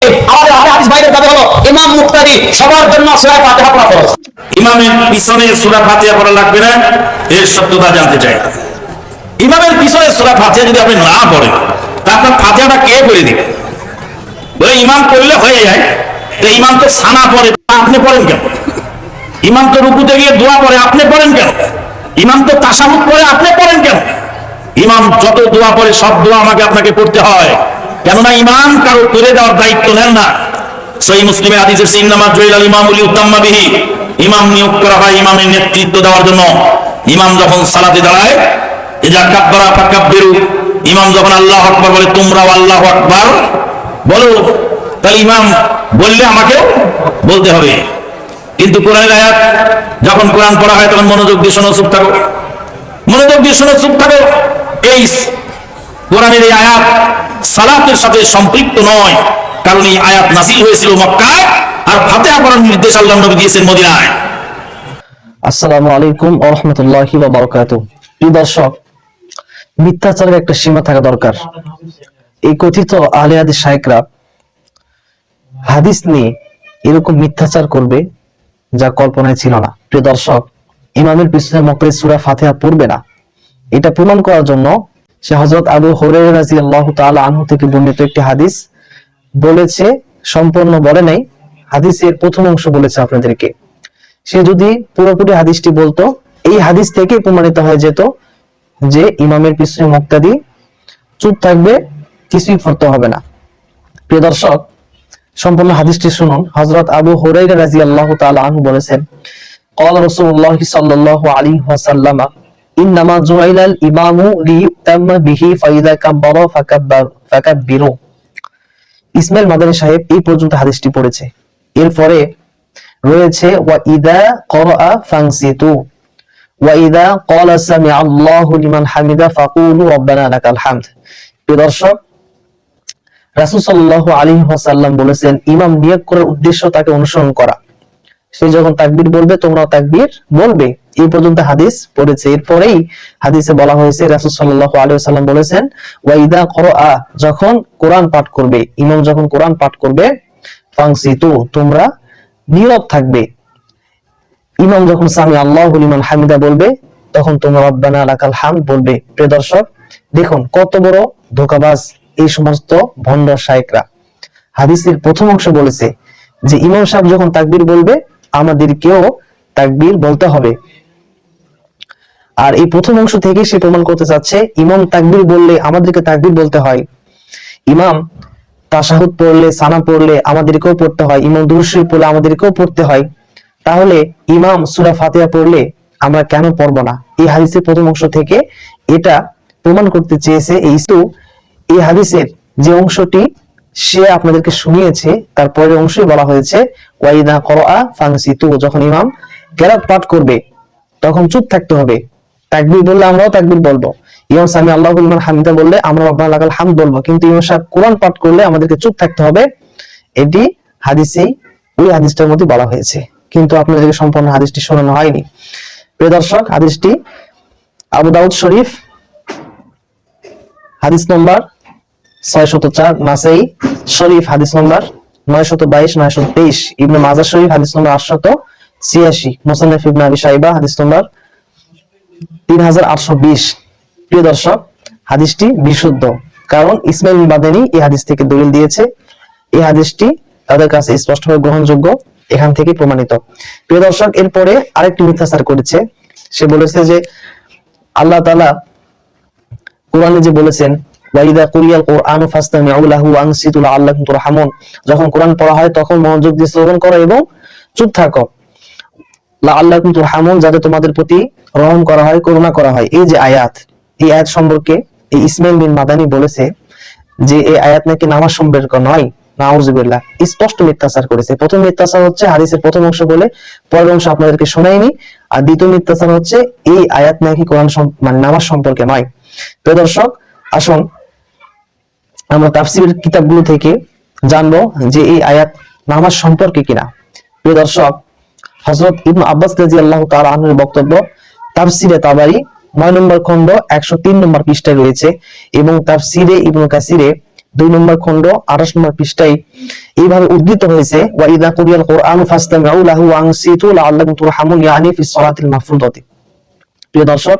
আমাদের হাদিস ভাইদের দাবি হলো ইমাম মুক্তাদি সবার জন্য সূরা ফাতিহা পড়া ফরজ। ইমামের পিছনে সূরা ফাতিহা পড়া লাগবে না, এর সত্যতা জানতে চাই। ইমামের পিছনে সূরা ফাতিহা যদি আপনি না পড়েন, তা আপনার ফাতিহাটা কে পড়ে দিবে? বলে ইমাম পড়লে হয়ে যায়, তো ইমাম তো সানা পড়ে, আপনি পড়েন কেন? ইমাম তো রুকুতে গিয়ে দোয়া পড়ে, আপনি পড়েন কেন? ইমাম তো তাশাহুদ পড়ে, আপনি পড়েন কেন? ইমাম যত দোয়া পড়ে সব দোয়া আমাকে আপনাকে পড়তে হয়, কেননা ইমাম কারো করে দেওয়ার দায়িত্ব নেন না। সহিহ মুসলিমের হাদিসে ইন্নামা জুইলাল ইমামু লিউতাম্মা বিহি, ইমাম নিয়োগ করা হয় ইমামের নেতৃত্ব দেওয়ার জন্য। ইমাম যখন সালাতে দাঁড়ায়, ইজা কাব্বারা ফাকাব্বিরু, ইমাম যখন আল্লাহু আকবার বলে তোমরাও আল্লাহু আকবার বলো, তাহলে ইমাম বললে আমাকেও বলতে হবে। কিন্তু কোরআনের আয়াত যখন কোরআন পড়া হয় তখন মনোযোগ দিয়ে শোনো, চুপ থাকো, মনোযোগ দিয়ে শোনো, চুপ থাকো। এই কোরআনের এই আয়াত সালাতের সাথে সম্পৃক্ত নয়, কারণ এই আয়াত নাযিল হয়েছিল মক্কায়, আর ফাতিহা পড়ার নির্দেশ আল্লাহ নবী দিয়েছেন মদিনায়। আসসালামু আলাইকুম ওয়া রাহমাতুল্লাহি ওয়া বারাকাতুহু। প্রিয় দর্শক, মিথ্যাচারের একটা সীমা থাকা দরকার। এই কথিত আহলে হাদিস শায়েখরা হাদিস নিয়ে এরকম মিথ্যাচার করবে যা কল্পনায় ছিল না। প্রিয় দর্শক, ইমামের পিছনে মুক্তাদি সূরা ফাতিহা পড়বে না, এটা প্রমাণ করার জন্য সে হযরত আবু হুরায়রা রাদিয়াল্লাহু তাআলা আনহু থেকে বর্ণিত একটি হাদিস বলেছে, সম্পূর্ণ বলে নাই, হাদিসের প্রথম অংশ বলেছে আপনাদেরকে। সে যদি পুরোপুরি হাদিসটি বলতো, এই হাদিস থেকে প্রমাণিত হয়ে যেত যে ইমামের পিছনে মুক্তাদি চুপ থাকবে, কিছুই পড়তে হবে না। প্রিয় দর্শক, সম্পূর্ণ হাদিসটি শুনুন। হযরত আবু হুরায়রা রাদিয়াল্লাহু তাআলা আনহু বলেছেন, ক্বালা রাসূলুল্লাহ সাল্লাল্লাহু আলাইহি ওয়াসাল্লাম ইন্নামা জুইলাল ইমামু লিইউতাম্মা বিহি ফাইদা কাব্বারা ফাকাব্বিরু। ইসমাইল মাদানী সাহেব এই পর্যন্ত হাদিসটি পড়েছে। এরপরে রয়েছে ওয়া ইদা ক্বারা ফানসিতু ওয়া ইদা ক্বালা সামিআল্লাহু লিমান হামিদা ফাকুলু রাব্বানা লাকাল হামদ। প্রিয় দর্শক, রাসূল সাল্লাল্লাহু আলাইহি ওয়াসাল্লাম বলেছেন ইমাম নিয়োগ করার উদ্দেশ্য তাকে অনুসরণ করা। সে যখন তাকবীর বলবে তোমরাও তাকবীর বলবে। এই পর্যন্ত হাদিস পড়েছে। এরপরেই হাদিসে বলা হয়েছে, রাসূল সাল্লাল্লাহু আলাইহি ওয়াসাল্লাম বলেছেন ওয়া ইদা ক্বারা, যখন কোরআন পাঠ করবে, ইমাম যখন কোরআন পাঠ করবে, ফানসিতু, তোমরা নীরব থাকবে। ইমাম যখন সামি আল্লাহু লিমান হামিদা বলবে, তখন তোমরা রব্বানা লাকাল হামদ বলবে। প্রিয় দর্শক, দেখুন কত বড় ধোঁকাবাজ এই সমস্ত ভণ্ড শায়েখরা। হাদিসের প্রথম অংশ বলেছে যে ইমাম সাহেব যখন তাকবীর বলবে আমাদেরকেও তাকবীর বলতে হবে, আর এই প্রথম অংশ থেকে সে প্রমাণ করতে চাচ্ছে ইমাম তাকবীর বললে আমাদেরকে তাকবীর বলতে হয়, ইমাম তাশাহুদ পড়লে, সানা পড়লে আমাদেরকেও পড়তে হয়, ইমাম দুরূদ শরীফ পড়লে আমাদেরকেও পড়তে হয়, তাহলে ইমাম সূরা ফাতিহা পড়লে আমরা কেন পড়ব না? এই হাদিসের প্রথম অংশ থেকে এটা প্রমাণ করতে চেয়েছে। এই হাদিসের যে অংশটি সে আপনাদেরকে শুনিয়েছে তার পরের অংশই বলা হয়েছে ওয়া ইদা ক্বারা ফানসিতু, যখন ইমাম কেরাত পাঠ করবে তখন চুপ থাকতে হবে। তাকবীর বললে আমরাও তাকবীর বলবো, ইমাম সামি আল্লাহু লিমান হামিদা বললে আমরা রব্বানা লাকাল হামদ বলবো, কিন্তু ইমাম সাহেব কোরআন পাঠ করলে আমাদেরকে চুপ থাকতে হবে। এটি হাদিসেই ওই হাদিসটার মধ্যে বলা হয়েছে, কিন্তু আপনাদেরকে সম্পূর্ণ হাদিসটি শোনানো হয়নি। প্রিয় দর্শক, হাদিসটি আবু দাউদ শরীফ হাদিস নম্বর 604, নাসাই শরীফ হাদিস নম্বর 922 923, ইবনে মাজাহ শরীফ হাদিস নম্বর 886, মুসান্নাফ ইবনে আবি শাইবা হাদিস নম্বর 3820। প্রিয় দর্শক, হাদিসটি বিশুদ্ধ, কারণ ইসমাইল মাদানী এই হাদিস থেকে দলিল দিয়েছে। এই হাদিসটি তাদের কাছে স্পষ্টভাবে গ্রহণযোগ্য, এখান থেকে প্রমাণিত। প্রিয় দর্শক, এরপরে আরেকটি মিথ্যাচার করেছে। সে বলেছে যে আল্লাহ তাআলা কোরআনে যে বলেছেন ওয়া ইযা কুরিয়াল কুরআনু ফাসতামিউ লাহু ওয়া আনসিতু লাআল্লাকুম তুরহামুন, যখন কোরআন পড়া হয় তখন মনোযোগ দিয়ে শ্রবণ করো এবং চুপ থাকো, লাআল্লাকুম তুরহামুন, যাতে তোমাদের প্রতি রহম করা হয়, করুণা করা হয়। এই যে আয়াত, এই আয়াত সম্পর্কে এই ইসমাইল বিন মাদানী বলেছে যে এই আয়াত নাকি নামাজ সম্পর্ক নয়। নাউযুবিল্লাহ, স্পষ্ট মিথ্যাচার করেছে। প্রথম মিথ্যাচার হচ্ছে হাদিসের প্রথম অংশ বলে পরের অংশ আপনাদেরকে শোনাইনি, আর দ্বিতীয় মিথ্যাচার হচ্ছে এই আয়াত নাকি কোরআন মানে নামাজ সম্পর্কে নয়। প্রিয় দর্শক, আসুন আমরা তাফসীরের কিতাবগুলো থেকে জানবো যে এই আয়াত নামাজ সম্পর্কে কিনা। প্রিয় দর্শক, হযরত ইবনে আব্বাস রাদিয়াল্লাহু তাআলা আনহুর বক্তব্য তাফসীরে তাবারি 9 নম্বর খণ্ড 103 নম্বর পৃষ্ঠায় রয়েছে, এবং তাফসীরে ইবনে কাসিরে 2 নম্বর খণ্ড 28 নম্বর পৃষ্ঠায় এইভাবে উদ্ধৃত হয়েছে, ওয়া ইযা কুরিয়াল কুরআনু ফাসতামিউ লাহু ওয়া আনসিতু লাআল্লাকুম তুরহামুন, ইয়ানি ফিস সালাতিল মাফরুদাতি। প্রিয় দর্শক,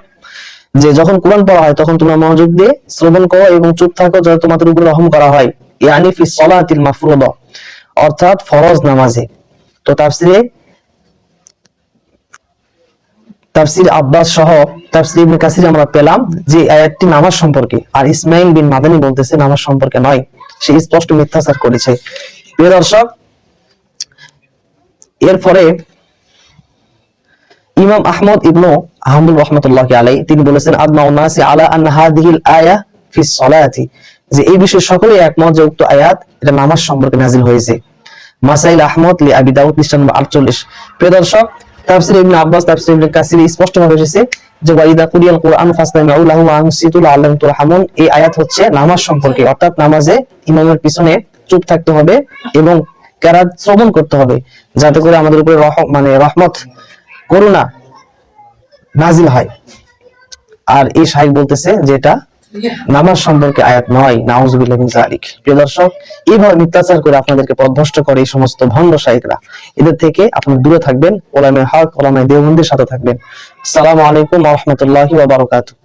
যে যখন কোরআন পড়া হয় তখন তোমরা মনোযোগ দিয়ে শ্রবণ করো এবং চুপ থাকো, যাতে তোমাদের উপর রহম করা হয়। ইয়ানি ফিস সালাতিল মাফরুদা, অর্থাৎ ফরজ নামাজে। তো তাফসীর আব্বাস সহ তাফসীর ইবনে কাসির আমরা পেলাম যে আয়াতটি নামাজ সম্পর্কে, আর ইসমাইল বিন মাদানী বলতেছে নামাজ সম্পর্কে নয়, সে স্পষ্ট মিথ্যাচার করেছে। প্রিয় দর্শক, এরপরে ইমাম আহমদ ইবনু হাম্বল রাহমাতুল্লাহি আলাইহি তিনি বলেছেন, আজমাউন নাসি আলা আন হাযিহিল আয়া ফিস সালাতি, যে এই বিষয়ে সকলেই একমত যে উক্ত আয়াত এটা নামাজ সম্পর্কে নাযিল হয়েছে। মাসাইল আহমদ লি আবি দাউদ পৃষ্ঠা নম্বর 48। প্রিয় দর্শক, তাফসীর ইবনে আব্বাস, তাফসীর ইবনে কাসির স্পষ্টভাবে এসেছে যে ওয়া ইযা কুরিয়াল কুরআন ফাসতামিউ লাহু ওয়া আনসিতু লাআল্লাকুম তুরহামুন, এই আয়াত হচ্ছে নামাজ সম্পর্কে, অর্থাৎ নামাজে ইমামের পিছনে চুপ থাকতে হবে এবং কেরাত শ্রবণ করতে হবে, যাতে করে আমাদের উপরে রহমত করুণা নাজিল হয়। আর এই শাইখ বলতেছে যে এটা নামাজ সম্পর্কে আয়াত নয়, নাউযুবিল্লাহি মিন যালিক। প্রিয় দর্শক, এইভাবে মিথ্যাচার করে আপনাদেরকে পথভ্রষ্ট করে এই সমস্ত ভণ্ড শাইখরা, এদের থেকে আপনারা দূরে থাকবেন, উলামায়ে হক, উলামায়ে দেওবন্দির সাথে থাকবেন। আসসালামু আলাইকুম ওয়া রাহমাতুল্লাহি ওয়া বারাকাতুহু।